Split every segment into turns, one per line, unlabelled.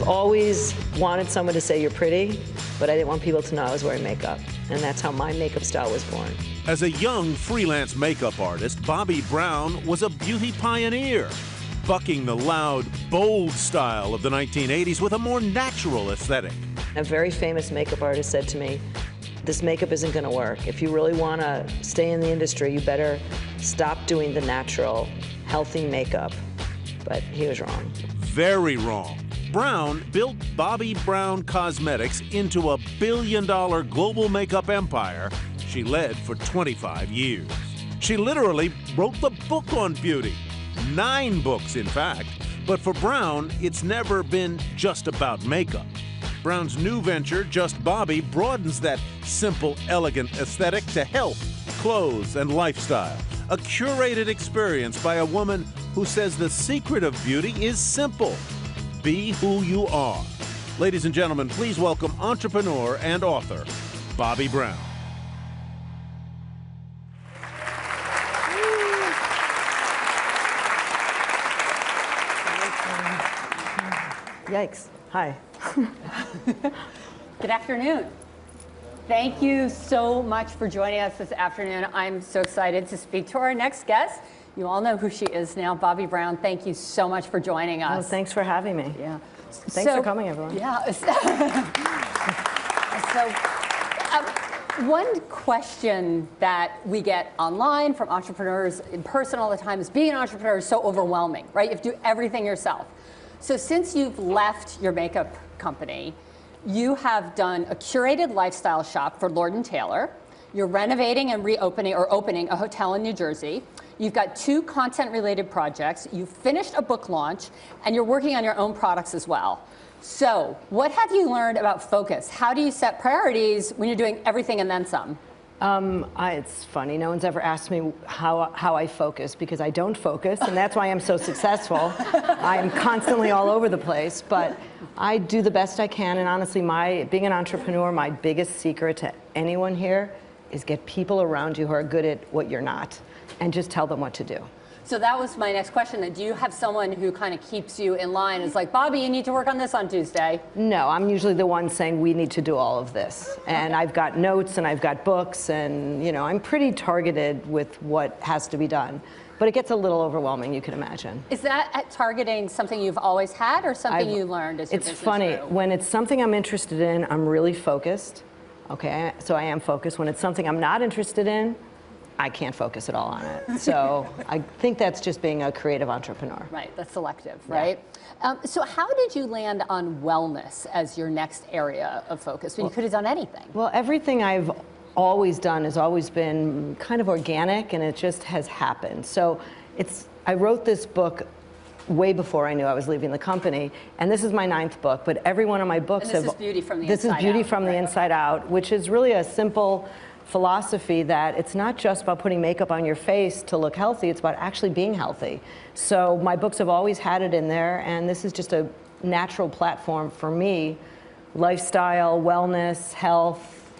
always wanted someone to say you're pretty, but I didn't want people to know I was wearing makeup. And that's how my makeup style was born.
As a young freelance makeup artist, Bobbi Brown was a beauty pioneer, bucking the loud, bold style of the 1980s with a more natural aesthetic.
A very famous makeup artist said to me, this makeup isn't going to work. If you really want to stay in the industry, you better stop doing the natural, healthy makeup. But he was wrong.
Very wrong. Brown built Bobbi Brown Cosmetics into a billion-dollar global makeup empire she led for 25 years. She literally wrote the book on beauty. 9 books, in fact. But for Brown, it's never been just about makeup. Brown's new venture, Just Bobbi, broadens that simple, elegant aesthetic to health, clothes, and lifestyle. A curated experience by a woman who says the secret of beauty is simple. Be who you are. Ladies and gentlemen, please welcome entrepreneur and author, Bobbi Brown.
Yikes. Hi.
Good afternoon. Thank you so much for joining us this afternoon. I'm so excited to speak to our next guest. You all know who she is now, Bobbi Brown. Thank you so much for joining us.
Well, thanks for having me.
Yeah.
Thanks for coming, everyone.
Yeah. One question that we get online from entrepreneurs in person all the time is being an entrepreneur is so overwhelming, right? You have to do everything yourself. So since you've left your makeup company, you have done a curated lifestyle shop for Lord & Taylor. You're renovating and reopening or opening a hotel in New Jersey. You've got 2 content-related projects. You've finished a book launch, and you're working on your own products as well. So what have you learned about focus? How do you set priorities when you're doing everything and then some?
It's funny, no one's ever asked me how I focus, because I don't focus, and that's why I'm so successful. I'm constantly all over the place, but I do the best I can, and honestly, being an entrepreneur, my biggest secret to anyone here is get people around you who are good at what you're not, and just tell them what to do.
So that was my next question. Do you have someone who kind of keeps you in line? It's like, Bobbi, you need to work on this on Tuesday.
No, I'm usually the one saying we need to do all of this. And I've got notes and I've got books, and I'm pretty targeted with what has to be done. But it gets a little overwhelming, you can imagine.
Is that targeting something you've always had or something you learned as your business grew?
It's funny, when it's something I'm interested in, I'm really focused. Okay, so I am focused. When it's something I'm not interested in, I can't focus at all on it. So I think that's just being a creative entrepreneur.
Right, that's selective, right? Yeah. So how did you land on wellness as your next area of focus when you could have done anything?
Well, everything I've always done has always been kind of organic, and it just has happened. So I wrote this book way before I knew I was leaving the company, and this is my 9th book, but every one of my books
and this is Beauty from the Inside Out.
This is Beauty from the Inside Out, which is really a simple philosophy that it's not just about putting makeup on your face to look healthy, it's about actually being healthy. So my books have always had it in there, and this is just a natural platform for me. Lifestyle, wellness, health.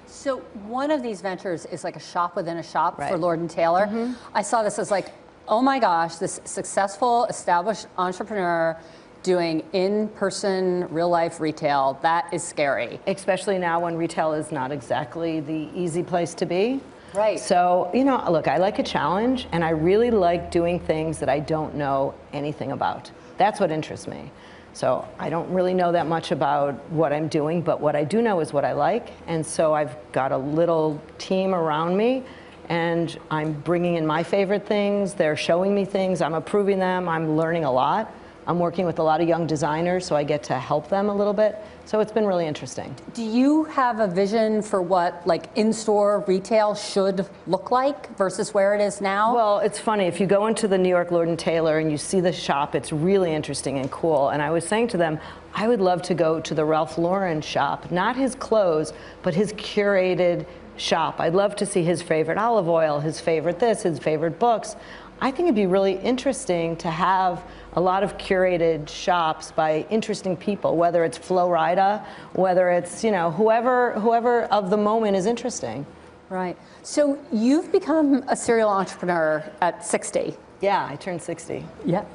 So one of these ventures is like a shop within a shop
Right.
for Lord & Taylor. Mm-hmm. I saw this as like, oh my gosh, this successful, established entrepreneur doing in-person, real-life retail, that is scary.
Especially now when retail is not exactly the easy place to be.
Right.
So, look, I like a challenge, and I really like doing things that I don't know anything about. That's what interests me. So I don't really know that much about what I'm doing, but what I do know is what I like, and so I've got a little team around me, and I'm bringing in my favorite things, they're showing me things, I'm approving them, I'm learning a lot. I'm working with a lot of young designers, so I get to help them a little bit. So it's been really interesting.
Do you have a vision for what like in-store retail should look like versus where it is now?
Well, it's funny. If you go into the New York Lord & Taylor and you see the shop, it's really interesting and cool. And I was saying to them, I would love to go to the Ralph Lauren shop, not his clothes, but his curated shop. I'd love to see his favorite olive oil, his favorite this, his favorite books. I think it'd be really interesting to have a lot of curated shops by interesting people, whether it's Flo Rida, whether it's whoever of the moment is interesting.
Right. So you've become a serial entrepreneur at 60.
Yeah, I turned 60.
Yeah.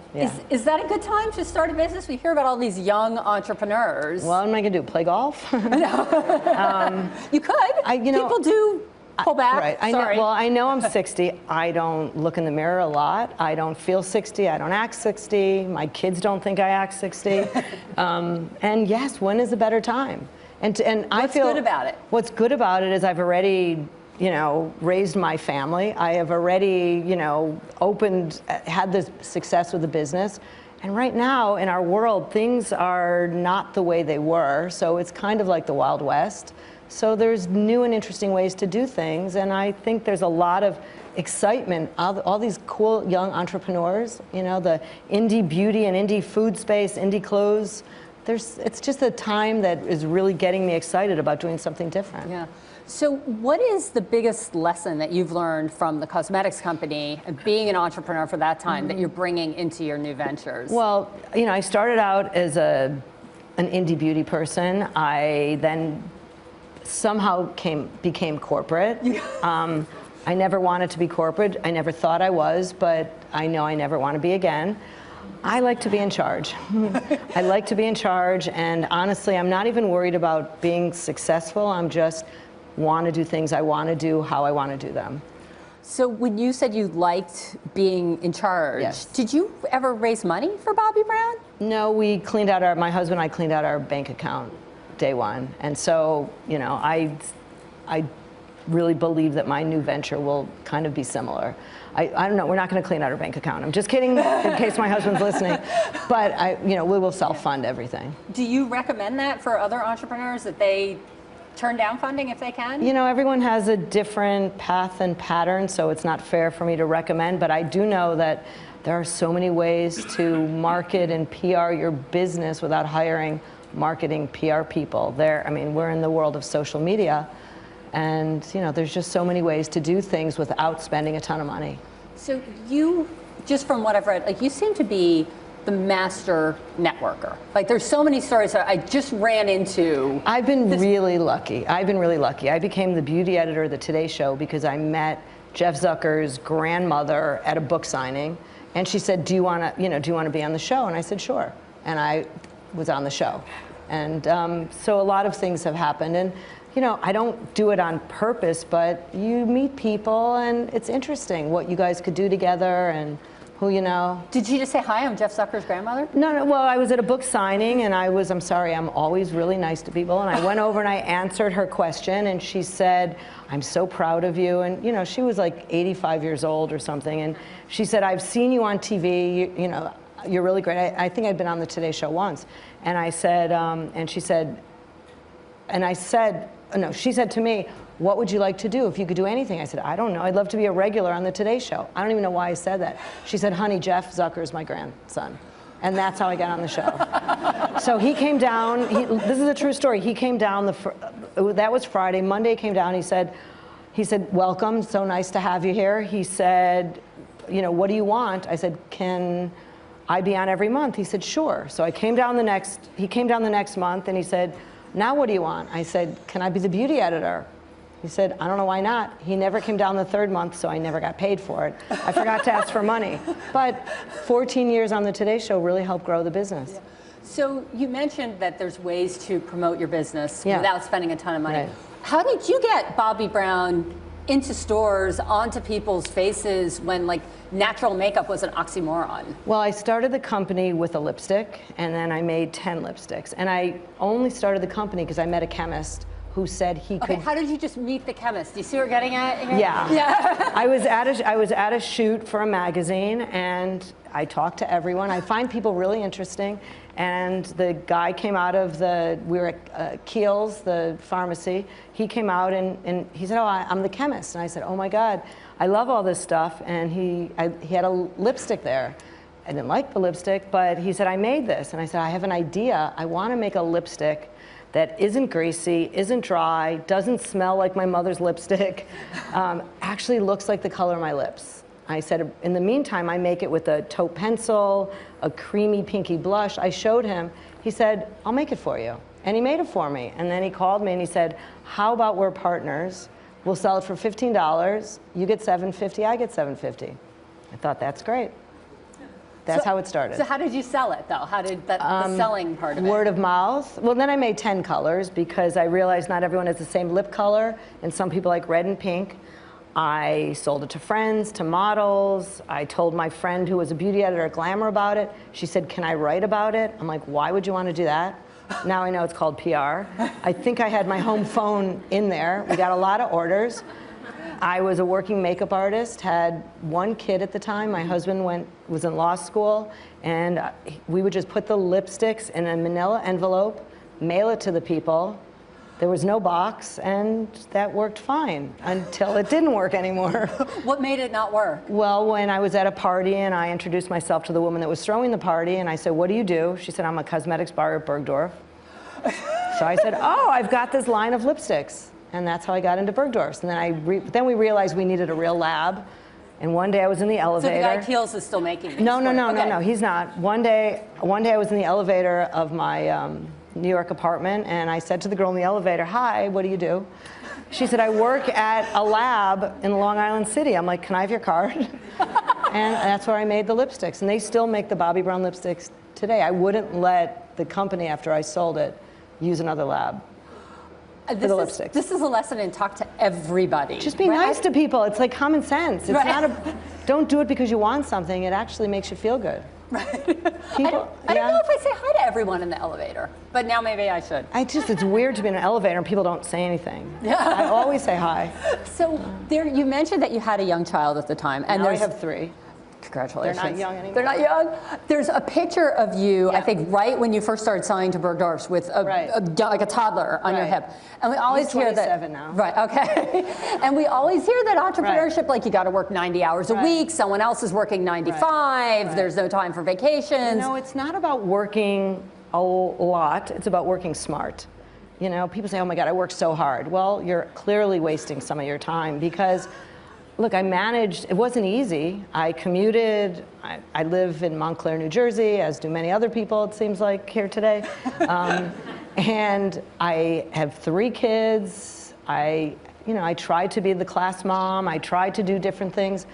Is that a good time to start a business? We hear about all these young entrepreneurs.
Well, what am I going to do, play golf?
You could. People do pull back.
Right. I know I'm 60. I don't look in the mirror a lot. I don't feel 60. I don't act 60. My kids don't think I act 60. And yes, when is a better time? And I feel
what's good about it?
What's good about it is I've already, raised my family. I have already, had this success with the business. And right now in our world, things are not the way they were. So it's kind of like the Wild West. So there's new and interesting ways to do things. And I think there's a lot of excitement. All these cool young entrepreneurs, the indie beauty and indie food space, indie clothes. It's just a time that is really getting me excited about doing something different.
Yeah. So what is the biggest lesson that you've learned from the cosmetics company and being an entrepreneur for that time that you're bringing into your new ventures?
Well, I started out as an indie beauty person. I then somehow became corporate. I never wanted to be corporate. I never thought I was, but I know I never want to be again. I like to be in charge. I like to be in charge, and honestly, I'm not even worried about being successful. I'm just want to do things I want to do, how I want to do them.
So when you said you liked being in charge,
yes.
Did you ever raise money for Bobbi Brown?
No, my husband and I cleaned out our bank account day one. And so, I really believe that my new venture will kind of be similar. I don't know, we're not going to clean out our bank account. I'm just kidding in case my husband's listening. But we will self-fund everything.
Do you recommend that for other entrepreneurs, that they turn down funding if they can?
Everyone has a different path and pattern, so it's not fair for me to recommend, but I do know that there are so many ways to market and PR your business without hiring marketing PR people. We're in the world of social media, and there's just so many ways to do things without spending a ton of money.
So you, just from what I've read, you seem to be the master networker. There's so many stories that I just ran into.
I've been really lucky. I became the beauty editor of the Today Show because I met Jeff Zucker's grandmother at a book signing, and she said, do you want to be on the show? And I said, sure. And I was on the show. And so a lot of things have happened. And I don't do it on purpose, but you meet people, and it's interesting what you guys could do together and who you know.
Did you just say, hi, I'm Jeff Zucker's grandmother?
No, well, I was at a book signing, and I'm sorry, I'm always really nice to people, and I went over and I answered her question, and she said, I'm so proud of you. And she was like 85 years old or something, and she said, I've seen you on TV, you're really great. I think I'd been on the Today Show once. And I said, she said to me, what would you like to do if you could do anything? I said, I don't know. I'd love to be a regular on the Today Show. I don't even know why I said that. She said, honey, Jeff Zucker is my grandson. And that's how I got on the show. So he came down. This is a true story. He came down. That was Friday. Monday he came down. He said, welcome. So nice to have you here. He said, what do you want? I said, can I be on every month? He said, sure. So he came down the next month, and he said, now what do you want? I said, can I be the beauty editor? He said, I don't know why not. He never came down the third month, so I never got paid for it. I forgot to ask for money. But 14 years on the Today Show really helped grow the business.
Yeah. So you mentioned that there's ways to promote your business without spending a ton of money.
Right.
How did you get Bobbi Brown into stores, onto people's faces when natural makeup was an oxymoron?
Well, I started the company with a lipstick, and then I made 10 lipsticks. And I only started the company because I met a chemist who said he could.
Okay, how did you just meet the chemist? Do you see what we're getting at here?
Yeah. I was at a shoot for a magazine, and I talked to everyone. I find people really interesting. And the guy came out of we were at Kiehl's, the pharmacy. He came out and he said, oh, I'm the chemist. And I said, oh my God, I love all this stuff. And he had a lipstick there. I didn't like the lipstick, but he said, I made this. And I said, I have an idea. I want to make a lipstick that isn't greasy, isn't dry, doesn't smell like my mother's lipstick, actually looks like the color of my lips. I said, in the meantime, I make it with a taupe pencil, a creamy pinky blush. I showed him. He said, I'll make it for you. And he made it for me. And then he called me and he said, how about we're partners? We'll sell it for $15. You get $7.50, I get $7.50. I thought, that's great. That's how it started.
So how did you sell it, though? How did the selling part of it?
Word of mouth. Well, then I made 10 colors because I realized not everyone has the same lip color, and some people like red and pink. I sold it to friends, to models. I told my friend who was a beauty editor at Glamour about it. She said, can I write about it? I'm like, why would you want to do that? Now I know it's called PR. I think I had my home phone in there. We got a lot of orders. I was a working makeup artist, had one kid at the time. My husband was in law school, and we would just put the lipsticks in a manila envelope, mail it to the people. There was no box, and that worked fine until it didn't work anymore.
What made it not work?
Well, when I was at a party and I introduced myself to the woman that was throwing the party, and I said, what do you do? She said, I'm a cosmetics buyer at Bergdorf. So I said, oh, I've got this line of lipsticks. And that's how I got into Bergdorf's. And then we realized we needed a real lab. And one day I was in the elevator.
So the guy Kiehl's is still making these?
No, he's not. One day I was in the elevator of my New York apartment, and I said to the girl in the elevator, hi, what do you do? She said, I work at a lab in Long Island City. I'm like, can I have your card? And that's where I made the lipsticks. And they still make the Bobbi Brown lipsticks today. I wouldn't let the company, after I sold it, use another lab.
This is a lesson in talk to everybody.
Just be nice to people. It's like common sense. It's not don't do it because you want something. It actually makes you feel good.
Right. I don't know if I say hi to everyone in the elevator, but now maybe I should.
It's weird to be in an elevator and people don't say anything.
Yeah.
I always say hi.
So you mentioned that you had a young child at the time. And
now I have 3.
Congratulations.
They're not young anymore.
They're not young. There's a picture of you, I think, right when you first started selling to Bergdorf's with like a toddler on your hip. And we always hear that.
27 now.
Right, okay. And we always hear that entrepreneurship, like you got to work 90 hours a week, someone else is working 95, there's no time for vacations.
No, it's not about working a lot, it's about working smart. You know, people say, oh my God, I work so hard. Well, you're clearly wasting some of your time because look, I managed, it wasn't easy. I commuted, I live in Montclair, New Jersey, as do many other people, it seems like, here today. And I have 3 kids. I tried to be the class mom. I tried to do different things.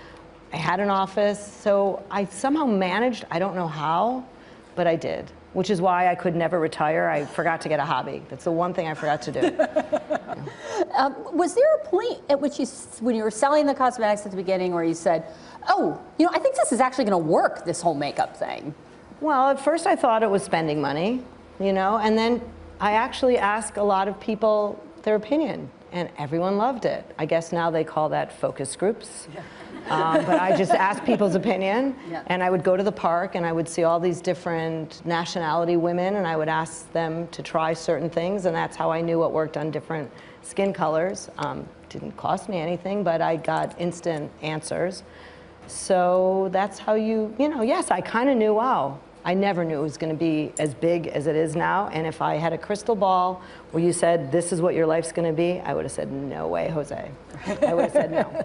I had an office. So I somehow managed, I don't know how, but I did. Which is why I could never retire. I forgot to get a hobby. That's the one thing I forgot to do.
Was there a point at which when you were selling the cosmetics at the beginning where you said, oh, I think this is actually going to work, this whole makeup thing?
Well, at first I thought it was spending money, and then I actually asked a lot of people their opinion, and everyone loved it. I guess now they call that focus groups. But I just asked people's opinion, and I would go to the park and I would see all these different nationality women, and I would ask them to try certain things, and that's how I knew what worked on different skin colors. Didn't cost me anything, but I got instant answers. So that's how yes, I kind of knew, wow. I never knew it was going to be as big as it is now, and if I had a crystal ball where you said, this is what your life's going to be, I would have said, no way, Jose. I would have said no.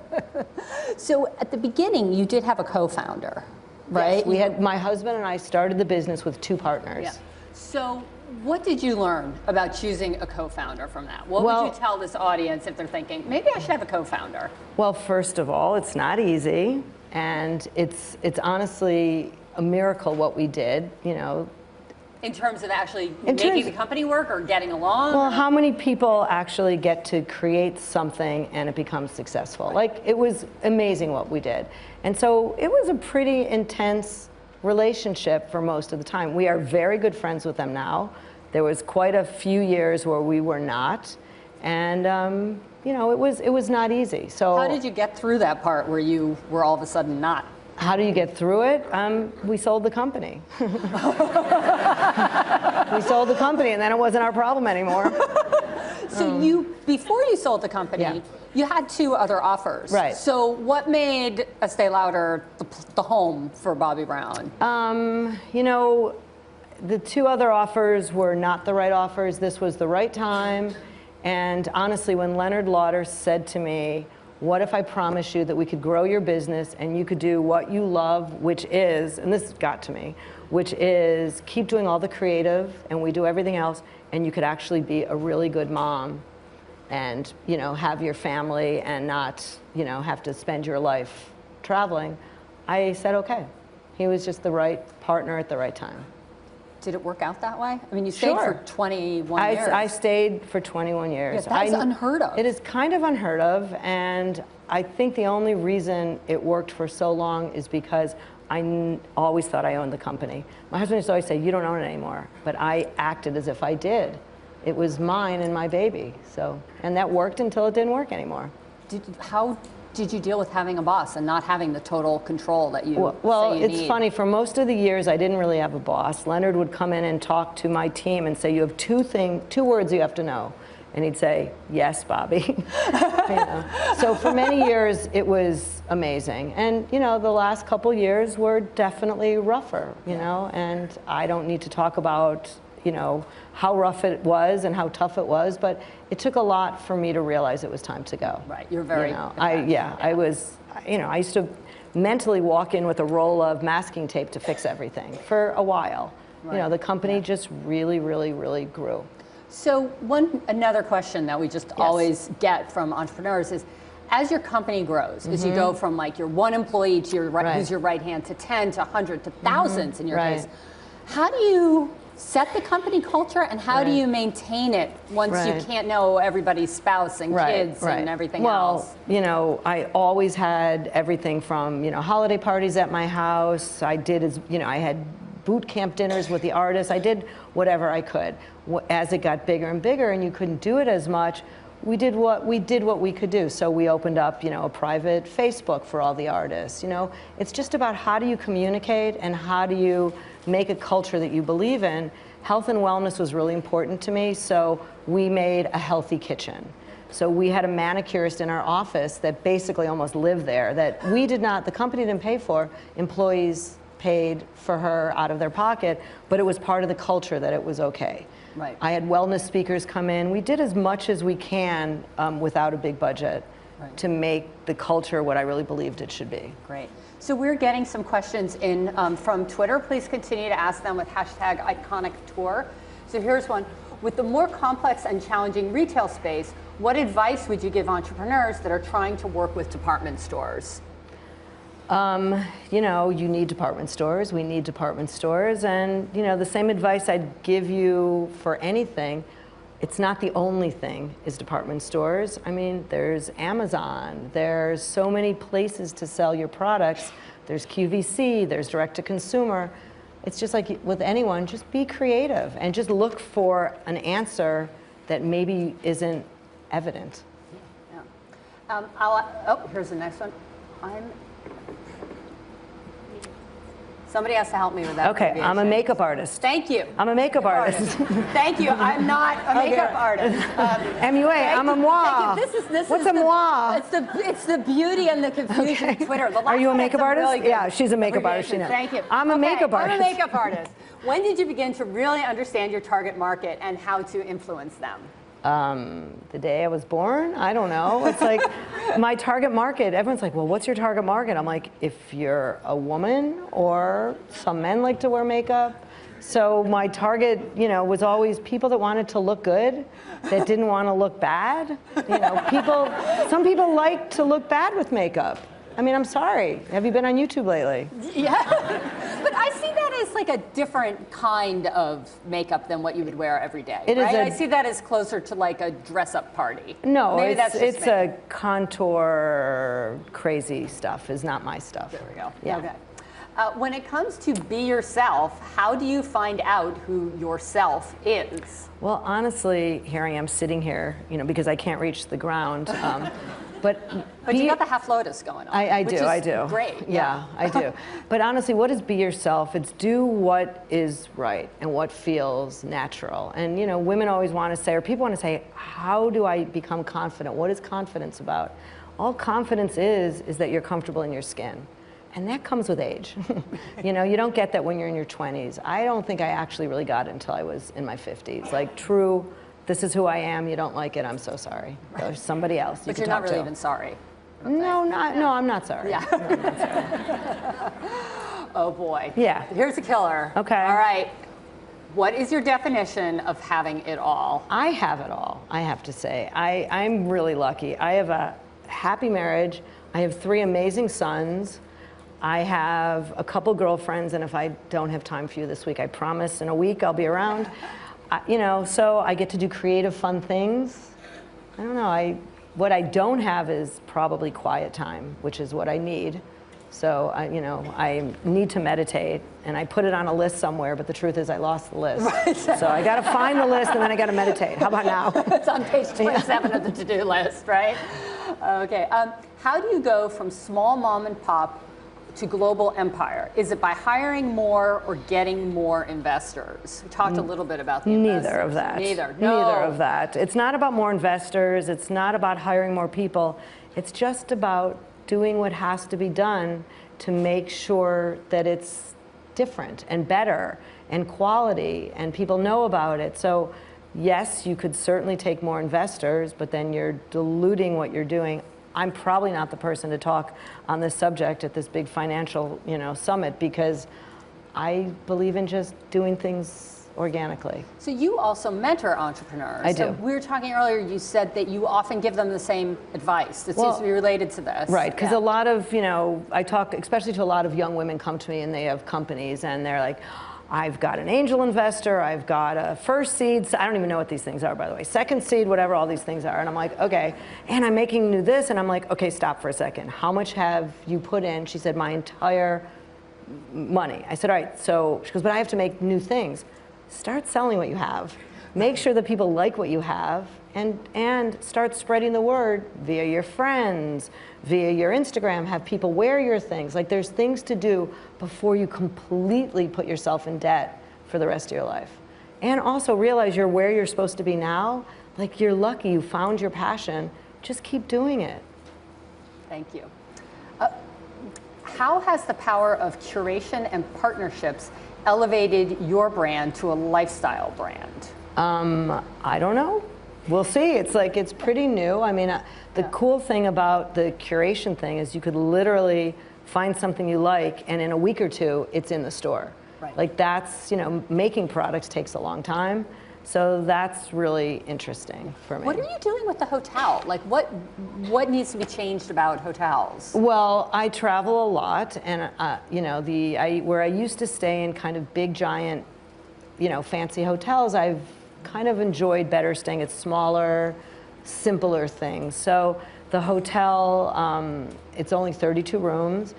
So at the beginning, you did have a co-founder, right?
Yes, we had, my husband and I started the business with 2 partners.
Yeah. So what did you learn about choosing a co-founder from that? What would you tell this audience if they're thinking, maybe I should have a co-founder? Well,
first of all, it's not easy, and it's honestly a miracle what we did,
In terms of actually making the company work or getting along?
Well, how many people actually get to create something and it becomes successful? Right. Like, it was amazing what we did. And so it was a pretty intense relationship for most of the time. We are very good friends with them now. There was quite a few years where we were not. And, it was not easy. So
how did you get through that part where you were all of a sudden not?
How do you get through it? We sold the company. We sold the company, and then it wasn't our problem anymore.
So before you sold the company, you had 2 other offers.
Right.
So what made Estee Lauder the home for Bobbi Brown?
The 2 other offers were not the right offers. This was the right time. And honestly, when Leonard Lauder said to me, what if I promise you that we could grow your business and you could do what you love, which is, and this got to me, which is keep doing all the creative and we do everything else, and you could actually be a really good mom. and, you know, have your family and not, you know, have to spend your life traveling, I said okay. He was just the right partner at the right time.
Did it work out that way? I mean, you stayed for 21 years.
I stayed for 21 years.
Yeah, that's unheard of.
It is kind of unheard of, and I think the only reason it worked for so long is because I always thought I owned the company. My husband used to always say, you don't own it anymore, but I acted as if I did. It was mine and my baby, so, and that worked until it didn't work anymore.
How did you deal with having a boss and not having the total control that you
Well,
say you
it's
need?
funny, for most of the years I didn't really have a boss. Leonard would come in and talk to my team and say, you have two words you have to know. And he'd say, yes, Bobbi. You know? So for many years it was amazing. And you know, the last couple years were definitely rougher, you know, and I don't need to talk about, you know, how rough it was and how tough it was, but it took a lot for me to realize it was time to go.
Right, you're very,
you know, I was, you know, I used to mentally walk in with a roll of masking tape to fix everything for a while. Right. You know, the company just really, really, really grew.
So another question that we just always get from entrepreneurs is, as your company grows, as you go from like your one employee to your who's your right hand to 10 to 100 to thousands in your case, how do you set the company culture and how do you maintain it once you can't know everybody's spouse and kids and everything else?
Well, you know, I always had everything from, you know, holiday parties at my house. I did, you know, I had boot camp dinners with the artists. I did whatever I could. As it got bigger and bigger and you couldn't do it as much, we did what we could do. So we opened up, you know, a private Facebook for all the artists. You know, it's just about how do you communicate and how do you make a culture that you believe in. Health and wellness was really important to me, so we made a healthy kitchen. So we had a manicurist in our office that basically almost lived there, that we did not, the company didn't pay for, employees paid for her out of their pocket, but it was part of the culture that it was okay.
Right.
I had wellness speakers come in. We did as much as we can without a big budget to make the culture what I really believed it should be.
Great. So we're getting some questions in from Twitter. Please continue to ask them with hashtag #IconicTour. So here's one. With the more complex and challenging retail space, what advice would you give entrepreneurs that are trying to work with department stores?
You know, you need department stores, we need department stores, and you know, the same advice I'd give you for anything, it's not the only thing is department stores. I mean, there's Amazon, there's so many places to sell your products, there's QVC, there's direct to consumer. It's just like with anyone, just be creative and just look for an answer that maybe isn't evident.
Yeah. Oh, here's the next one. Somebody has to help me with that.
Okay, I'm a makeup artist.
Thank you.
I'm a makeup artist.
Thank you. I'm not a makeup artist.
MUA, I'm a moi. What's a moi?
It's the beauty and the confusion of Twitter.
Are you a makeup artist? Yeah, she's a makeup artist. She knows.
Thank you.
I'm a makeup artist.
I'm a makeup artist. When did you begin to really understand your target market and how to influence them?
The day I was born? I don't know. It's like my target market, everyone's like, well, what's your target market? I'm like, if you're a woman or some men like to wear makeup. So my target, you know, was always people that wanted to look good, that didn't want to look bad. You know, some people like to look bad with makeup. I mean, I'm sorry. Have you been on YouTube lately?
Yeah, but I see that as like a different kind of makeup than what you would wear every day.
It is
right? I see that as closer to like a dress-up party.
No, it's a contour crazy stuff is not my stuff.
There we go.
Yeah.
Okay. When it comes to be yourself, how do you find out who yourself is?
Well, honestly, here I am sitting here, you know, because I can't reach the ground. But
you got the half lotus going on.
I do.
Great.
Yeah, I do. But honestly, what is be yourself? It's do what is right and what feels natural. And you know, women always want to say, or people want to say, how do I become confident? What is confidence about? All confidence is that you're comfortable in your skin. And that comes with age. You know, you don't get that when you're in your 20s. I don't think I actually really got it until I was in my 50s. Like true, this is who I am, you don't like it, I'm so sorry. There's somebody else you
but
can
you're
talk
not really
to.
even sorry.
No, I'm not sorry.
Yeah.
No, I'm not sorry.
Oh boy.
Yeah.
Here's a killer.
Okay.
All right. What is your definition of having it all?
I have it all, I have to say. I'm really lucky. I have a happy marriage. I have 3 amazing sons. I have a couple girlfriends, and if I don't have time for you this week, I promise in a week I'll be around. You know, so I get to do creative, fun things. I don't know, what I don't have is probably quiet time, which is what I need. So, you know, I need to meditate, and I put it on a list somewhere, but the truth is I lost the list. Right. So I got to find the list, and then I got to meditate. How about now?
It's on page 27 of the to-do list, right? Okay. How do you go from small mom and pop to global empire? Is it by hiring more or getting more investors? We talked a little bit about the investors.
Neither of that.
Neither. No.
Neither of that. It's not about more investors. It's not about hiring more people. It's just about doing what has to be done to make sure that it's different and better and quality and people know about it. So yes, you could certainly take more investors, but then you're diluting what you're doing. I'm probably not the person to talk on this subject at this big financial, you know, summit, because I believe in just doing things organically.
So you also mentor entrepreneurs.
I do.
So we were talking earlier, you said that you often give them the same advice that seems to be related to this.
Right, because a lot of, you know, I talk especially to a lot of young women come to me and they have companies and they're like, I've got an angel investor, I've got a first seed, I don't even know what these things are, by the way, second seed, whatever all these things are. And I'm like, okay, and I'm making new this, and I'm like, okay, stop for a second. How much have you put in? She said, my entire money. I said, all right, so, she goes, but I have to make new things. Start selling what you have. Make sure that people like what you have, and start spreading the word via your friends, via your Instagram. Have people wear your things. Like, there's things to do before you completely put yourself in debt for the rest of your life. And also realize you're where you're supposed to be now. Like, you're lucky you found your passion. Just keep doing it.
Thank you. How has the power of curation and partnerships elevated your brand to a lifestyle brand?
I don't know. We'll see. It's like, it's pretty new. I mean, the cool thing about the curation thing is you could literally find something you like, and in a week or two, it's in the store.
Right.
Like, that's, you know, making products takes a long time. So that's really interesting for me.
What are you doing with the hotel? Like, what needs to be changed about hotels?
Well, I travel a lot, and you know, where I used to stay in kind of big, giant, you know, fancy hotels, I've kind of enjoyed better staying at smaller, simpler things. So the hotel, it's only 32 rooms,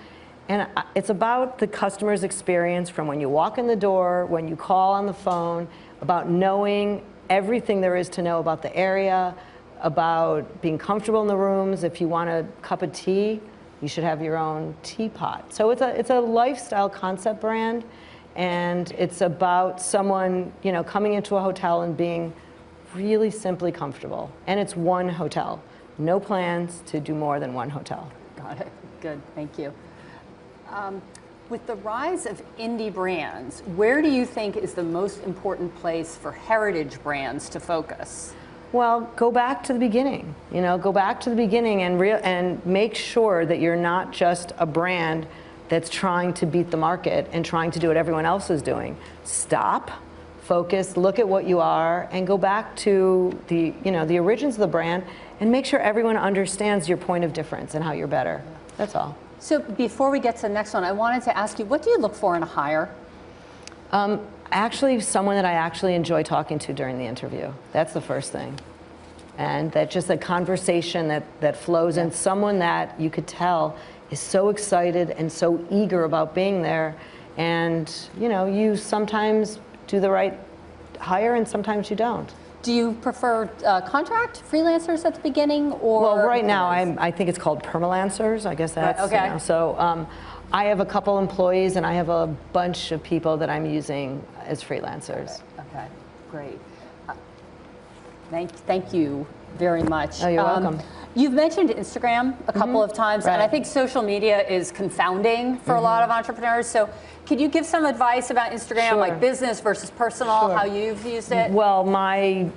and it's about the customer's experience from when you walk in the door, when you call on the phone, about knowing everything there is to know about the area, about being comfortable in the rooms. If you want a cup of tea, you should have your own teapot. So it's a lifestyle concept brand, and it's about someone, you know, coming into a hotel and being really simply comfortable. And it's one hotel. No plans to do more than one hotel.
Got it. Good. Thank you. With the rise of indie brands, where do you think is the most important place for heritage brands to focus?
Well, go back to the beginning. You know, go back to the beginning and make sure that you're not just a brand that's trying to beat the market and trying to do what everyone else is doing. Stop, focus, look at what you are, and go back to the, you know, the origins of the brand, and make sure everyone understands your point of difference and how you're better. That's all.
So before we get to the next one, I wanted to ask you, what do you look for in a hire?
Actually, someone that I actually enjoy talking to during the interview. That's the first thing. And that just a conversation that flows in, someone that you could tell is so excited and so eager about being there. And, you know, you sometimes do the right hire and sometimes you don't.
Do you prefer contract freelancers at the beginning, or?
Well, right now I think it's called permalancers. I guess that's,
right, okay.
You know, so I have a couple employees and I have a bunch of people that I'm using as freelancers.
Okay, great. Thank you very much.
Oh, you're welcome.
You've mentioned Instagram a couple of times, and I think social media is confounding for a lot of entrepreneurs. So could you give some advice about Instagram, like business versus personal, how you've used it?
Well, my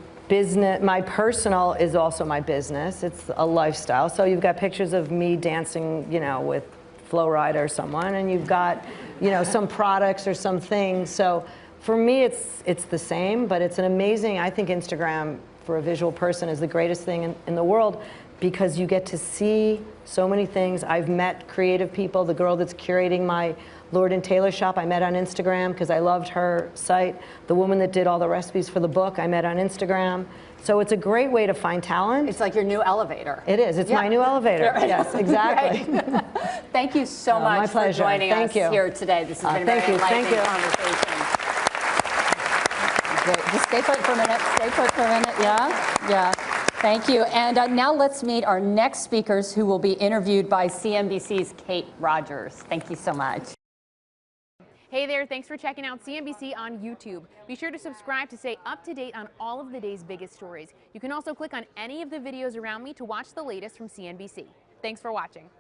personal is also my business. It's a lifestyle. So you've got pictures of me dancing, you know, with Flo Rida or someone, and you've got, you know, some products or some things. So For me, it's the same, but it's an amazing, I think Instagram for a visual person is the greatest thing in the world, because you get to see so many things. I've met creative people. The girl that's curating my Lord & Taylor shop, I met on Instagram because I loved her site. The woman that did all the recipes for the book, I met on Instagram. So it's a great way to find talent.
It's like your new elevator.
It is. It's my new elevator. Yes, exactly.
Right. Thank you so much
my pleasure.
for joining us here today. This has been a very enlightening conversation. Great. Just stay put for a minute. Stay put for a minute. Yeah? Yeah. Thank you. And now let's meet our next speakers, who will be interviewed by CNBC's Kate Rogers. Thank you so much.
Hey there, thanks for checking out CNBC on YouTube. Be sure to subscribe to stay up to date on all of the day's biggest stories. You can also click on any of the videos around me to watch the latest from CNBC. Thanks for watching.